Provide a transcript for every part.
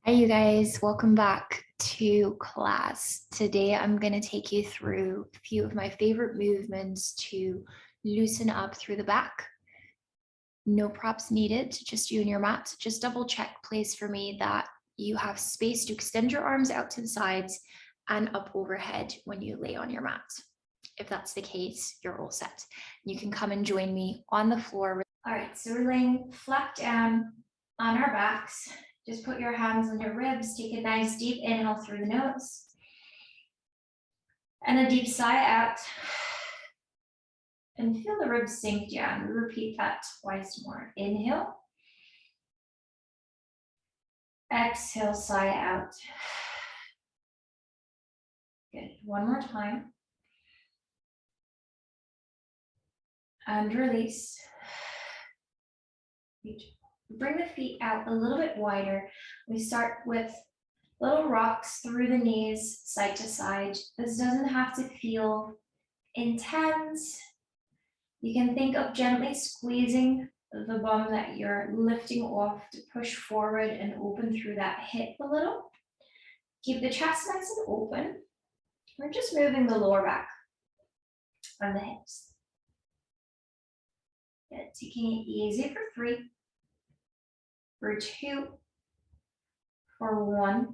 Hi, you guys. Welcome back to class. Today, I'm going to take you through a few of my favorite movements to loosen up through the back. No props needed, just you and your mat. Just double check, please, for me that you have space to extend your arms out to the sides and up overhead when you lay on your mat. If that's the case, you're all set. You can come and join me on the floor. All right, so we're laying flat down on our backs. Just put your hands on your ribs, take a nice deep inhale through the nose. And a deep sigh out. And feel the ribs sink down. Repeat that twice more. Inhale. Exhale, sigh out. Good. One more time. And release. Bring the feet out a little bit wider. We start with little rocks through the knees, side to side. This doesn't have to feel intense. You can think of gently squeezing the bum that you're lifting off to push forward and open through that hip a little. Keep the chest nice and open. We're just moving the lower back and the hips. Good. Taking it easy for 3, for 2, for 1.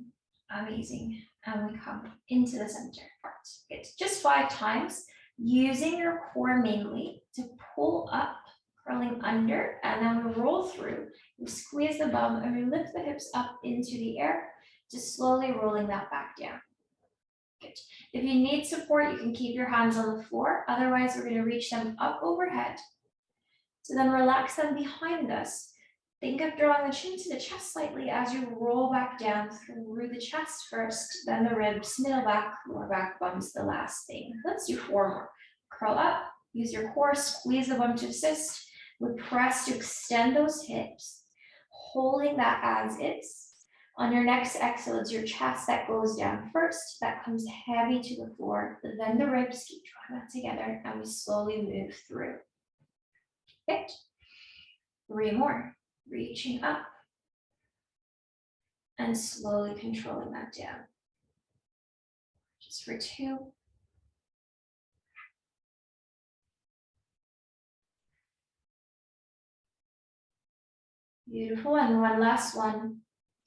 Amazing. And we come into the center part. Good. Just 5 times, using your core mainly to pull up, curling under, and then we roll through. We squeeze the bum and we lift the hips up into the air, just slowly rolling that back down. Good. If you need support, you can keep your hands on the floor. Otherwise, we're going to reach them up overhead. So then relax them behind us. Think of drawing the chin to the chest slightly as you roll back down through the chest first, then the ribs, middle back, lower back, bum's the last thing. Let's do 4 more. Curl up, use your core, squeeze the bum to assist. We press to extend those hips, holding that as is. On your next exhale, it's your chest that goes down first, that comes heavy to the floor, then the ribs, keep drawing that together, and we slowly move through. Good. 3 more. Reaching up and slowly controlling that down. Just for 2. Beautiful. And one last one.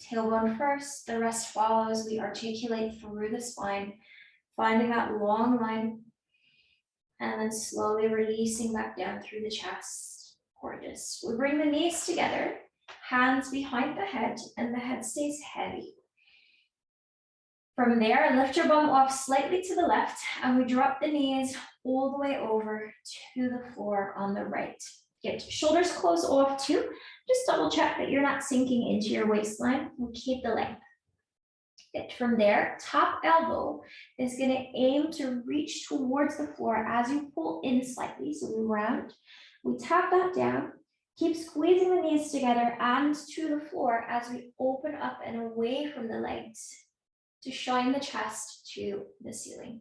Tailbone first, the rest follows. We articulate through the spine, finding that long line, and then slowly releasing back down through the chest. Gorgeous. We bring the knees together, hands behind the head, and the head stays heavy. From there, lift your bum off slightly to the left, and we drop the knees all the way over to the floor on the right. Get shoulders close off too. Just double check that you're not sinking into your waistline. We'll keep the length. Good. From there, top elbow is going to aim to reach towards the floor as you pull in slightly. So we round. We tap that down, keep squeezing the knees together and to the floor as we open up and away from the legs to shine the chest to the ceiling.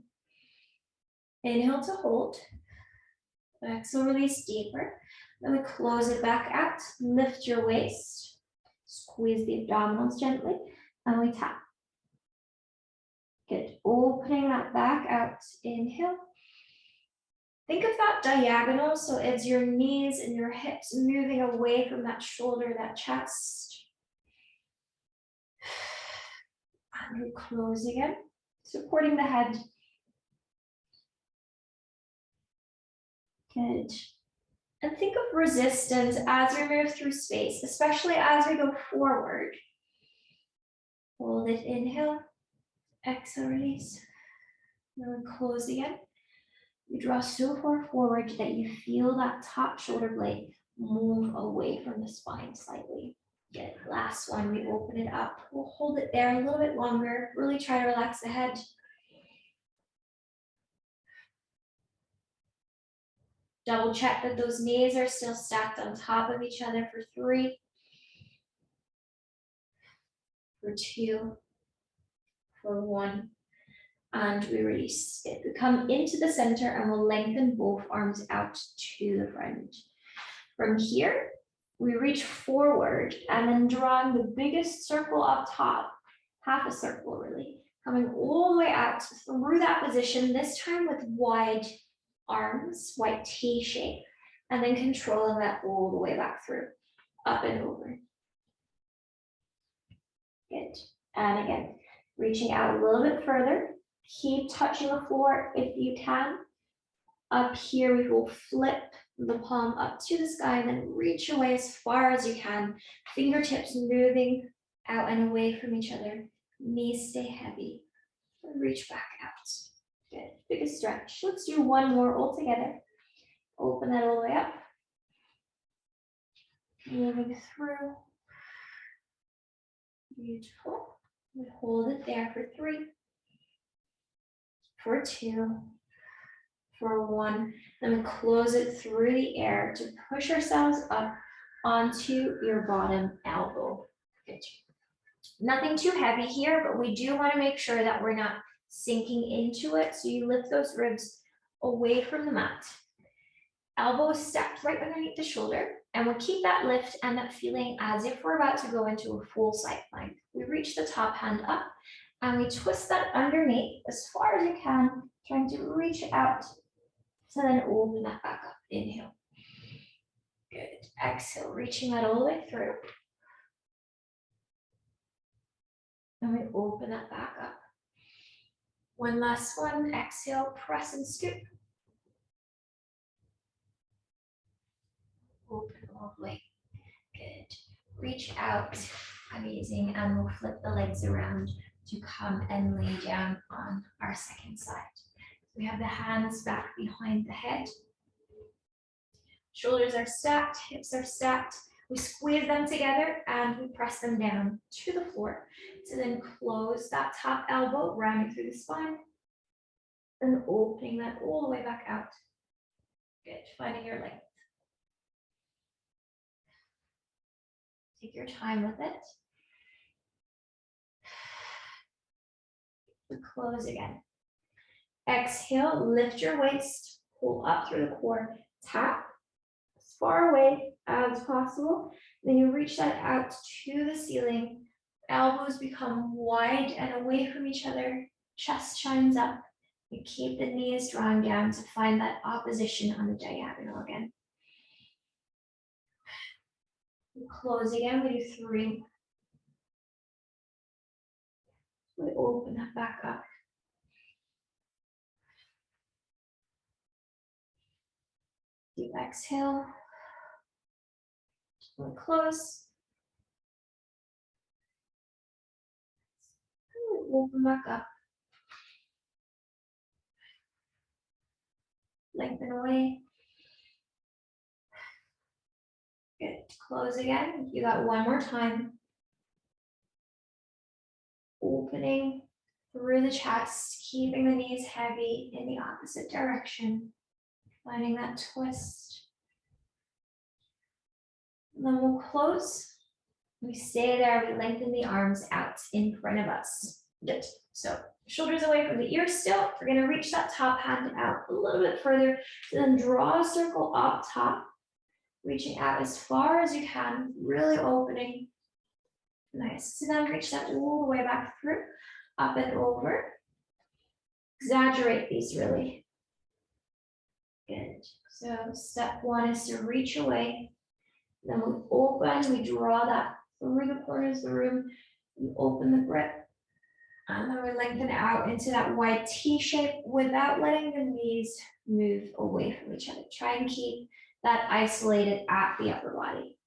Inhale to hold. Exhale, release deeper. Then we close it back out, lift your waist, squeeze the abdominals gently, and we tap. Good. Opening that back out. Inhale. Think of that diagonal, so it's your knees and your hips moving away from that shoulder, that chest. And we close again, supporting the head. Good. And think of resistance as we move through space, especially as we go forward. Hold it, inhale, exhale, release. Then we close again. You draw so far forward that you feel that top shoulder blade move away from the spine slightly. Good. Last one, we open it up. We'll hold it there a little bit longer. Really try to relax the head. Double check that those knees are still stacked on top of each other for 3, for 2, for 1. And we release it. We come into the center and we'll lengthen both arms out to the front. From here, we reach forward and then drawing the biggest circle up top, half a circle really, coming all the way out through that position, this time with wide arms, wide T shape, and then controlling that all the way back through, up and over. Good. And again, reaching out a little bit further. Keep touching the floor if you can. Up here, we will flip the palm up to the sky and then reach away as far as you can. Fingertips moving out and away from each other. Knees stay heavy. Reach back out. Good. Big stretch. Let's do one more all together. Open that all the way up. Moving through. Beautiful. We hold it there for 3, for 2, for 1. Then we close it through the air to push ourselves up onto your bottom elbow. Good. Nothing too heavy here, but we do want to make sure that we're not sinking into it. So you lift those ribs away from the mat. Elbow stacked right underneath the shoulder, and we'll keep that lift and that feeling as if we're about to go into a full side plank. We reach the top hand up and we twist that underneath as far as you can, trying to reach out. So then open that back up. Inhale. Good. Exhale, reaching that all the way through. And we open that back up. One last one. Exhale, press and scoop. Open all the way. Good. Reach out. Amazing. And we'll flip the legs around to come and lay down on our second side. We have the hands back behind the head. Shoulders are stacked, hips are stacked. We squeeze them together and we press them down to the floor. So then close that top elbow, rounding through the spine, and opening that all the way back out. Good, finding your length. Take your time with it. And close again. Exhale, lift your waist, pull up through the core, tap as far away as possible. Then you reach that out to the ceiling. Elbows become wide and away from each other. Chest shines up. You keep the knees drawn down to find that opposition on the diagonal again. Close again, we do 3. We open that back up. Deep exhale. We close. And we open back up. Lengthen away. Good. Close again. You got one more time. Opening through the chest, keeping the knees heavy in the opposite direction. Finding that twist. And then we'll close. We stay there. We lengthen the arms out in front of us. Good. So shoulders away from the ears still. We're going to reach that top hand out a little bit further. So then draw a circle up top. Reaching out as far as you can. Really opening. Nice. So then reach that all the way back through. Up and over. Exaggerate these really. Good. So step 1 is to reach away. Then we open, we draw that through the corners of the room. We open the grip. And then we lengthen out into that wide T shape without letting the knees move away from each other. Try and keep that isolated at the upper body.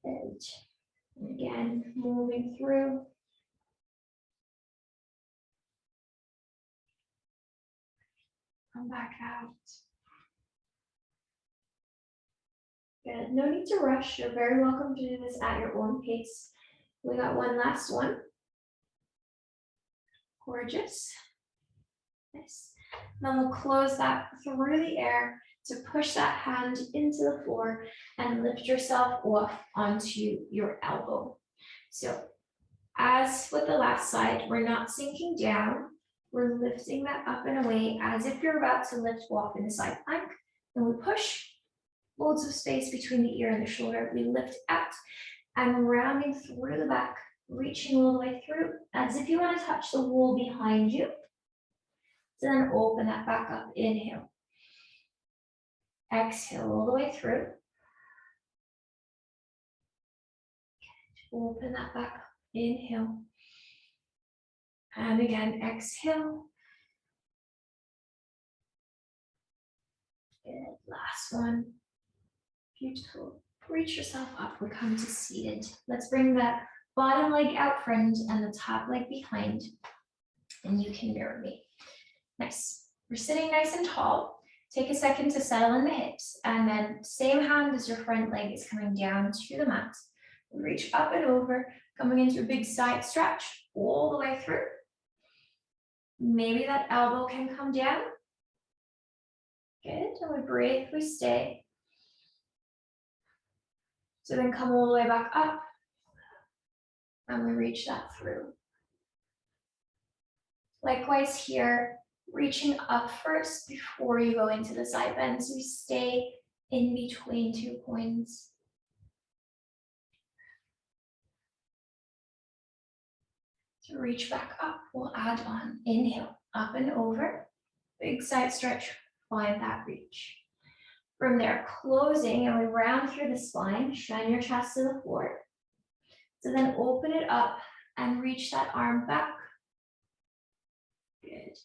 And again, moving through. Come back out. Good. No need to rush. You're very welcome to do this at your own pace. We got one last one. Gorgeous. Nice. Then we'll close that through the air to push that hand into the floor and lift yourself off onto your elbow. So as with the last side, we're not sinking down. We're lifting that up and away as if you're about to lift off in a side plank. Then we push, loads of space between the ear and the shoulder. We lift out and rounding through the back, reaching all the way through, as if you want to touch the wall behind you. So then open that back up, inhale. Exhale all the way through. Open that back up, inhale. And again, exhale. Good, last one. Beautiful. Reach yourself up, we come to seated. Let's bring that bottom leg out front and the top leg behind. And you can mirror me. Nice. We're sitting nice and tall. Take a second to settle in the hips, and then same hand as your front leg is coming down to the mat. Reach up and over, coming into a big side stretch all the way through. Maybe that elbow can come down. Good, and we breathe, we stay. So then come all the way back up, and we reach that through. Likewise here, reaching up first before you go into the side bend, so we stay in between 2 points. To reach back up, we'll add on, inhale, up and over, big side stretch, find that reach. From there, closing, and we round through the spine, shine your chest to the floor. So then open it up and reach that arm back. Good.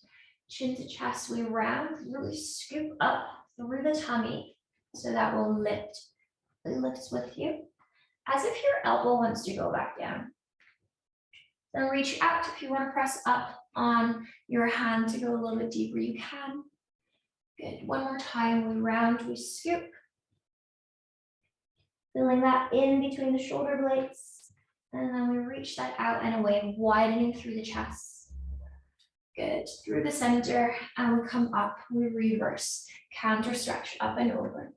Chin to chest, we round, really scoop up through the tummy, so that will lift. It lifts with you, as if your elbow wants to go back down. Then reach out if you want to press up on your hand to go a little bit deeper, you can. Good, one more time, we round, we scoop. Feeling that in between the shoulder blades. And then we reach that out and away, widening through the chest. Good, through the center, and we come up, we reverse, counter stretch up and over.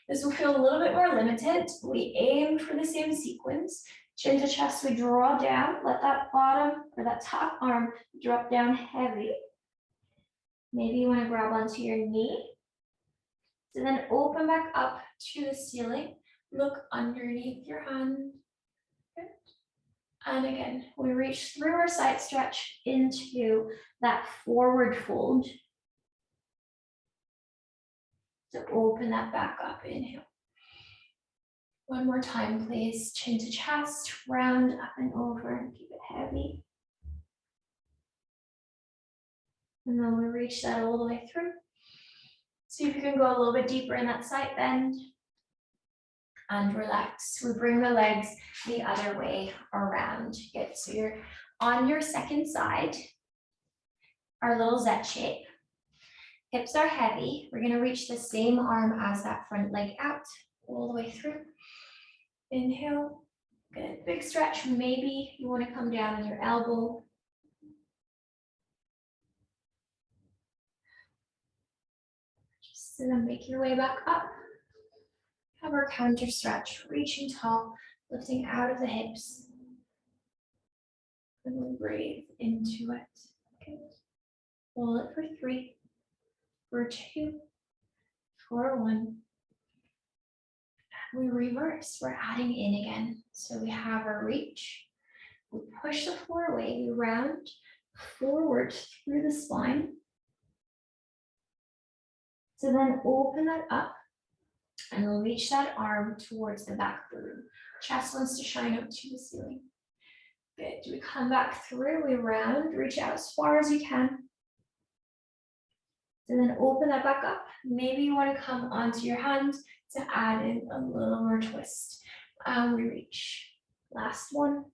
This will feel a little bit more limited. We aim for the same sequence. Chin to chest, we draw down, let that bottom or that top arm drop down heavy. Maybe you want to grab onto your knee. So then open back up to the ceiling. Look underneath your hand. Good. And again, we reach through our side stretch into that forward fold. So open that back up, inhale. One more time, please. Chin to chest, round up and over, and keep it heavy. And then we reach that all the way through. See if you can go a little bit deeper in that side bend. And relax. We bring the legs the other way around. Good. So you're on your second side, our little Z shape. Hips are heavy. We're going to reach the same arm as that front leg out all the way through. Inhale. Good. Big stretch. Maybe you want to come down on your elbow. Just then make your way back up. Have our counter stretch, reaching tall, lifting out of the hips. And we breathe into it. Good. Hold it for 3, for 2, for 1. We reverse, we're adding in again. So we have our reach. We push the floor away, we round forward through the spine. So then open that up. And we'll reach that arm towards the back of the room. Chest wants to shine up to the ceiling. Good. We come back through, we round, reach out as far as you can. And then open that back up. Maybe you want to come onto your hand to add in a little more twist. We reach. Last one.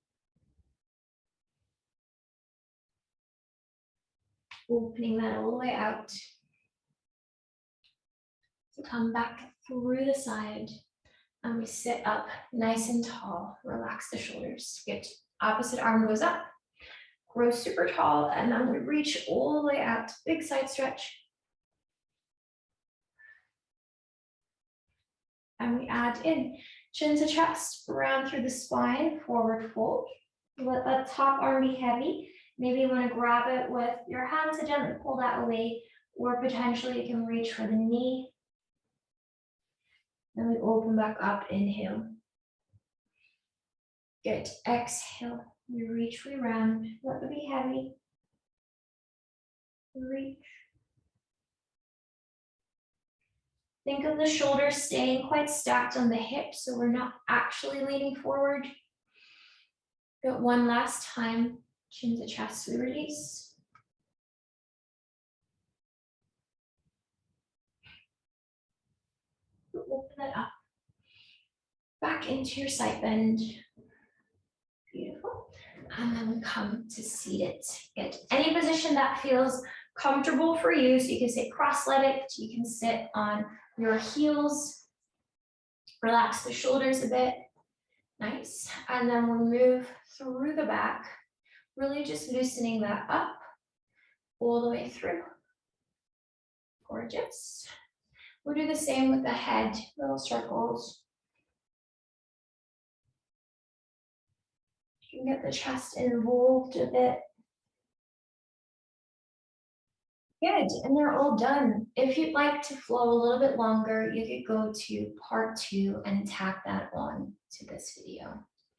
Opening that all the way out. So come back through the side, and we sit up nice and tall. Relax the shoulders. Good. Opposite arm goes up, grow super tall, and then we reach all the way out. Big side stretch. And we add in chin to chest, round through the spine, forward fold. Let that top arm be heavy. Maybe you want to grab it with your hand to gently pull that away, or potentially you can reach for the knee. Then we open back up, inhale. Good, exhale, we reach, we round, let it be heavy. Reach. Think of the shoulders staying quite stacked on the hips, so we're not actually leaning forward. Good, one last time, chin to chest, we release. Open it up. Back into your side bend. Beautiful. And then we come to seated. Good. Any position that feels comfortable for you. So you can sit cross-legged, you can sit on your heels. Relax the shoulders a bit. Nice. And then we'll move through the back, really just loosening that up all the way through. Gorgeous. We'll do the same with the head, little circles. You can get the chest involved a bit. Good, and they're all done. If you'd like to flow a little bit longer, you could go to part 2 and tack that on to this video.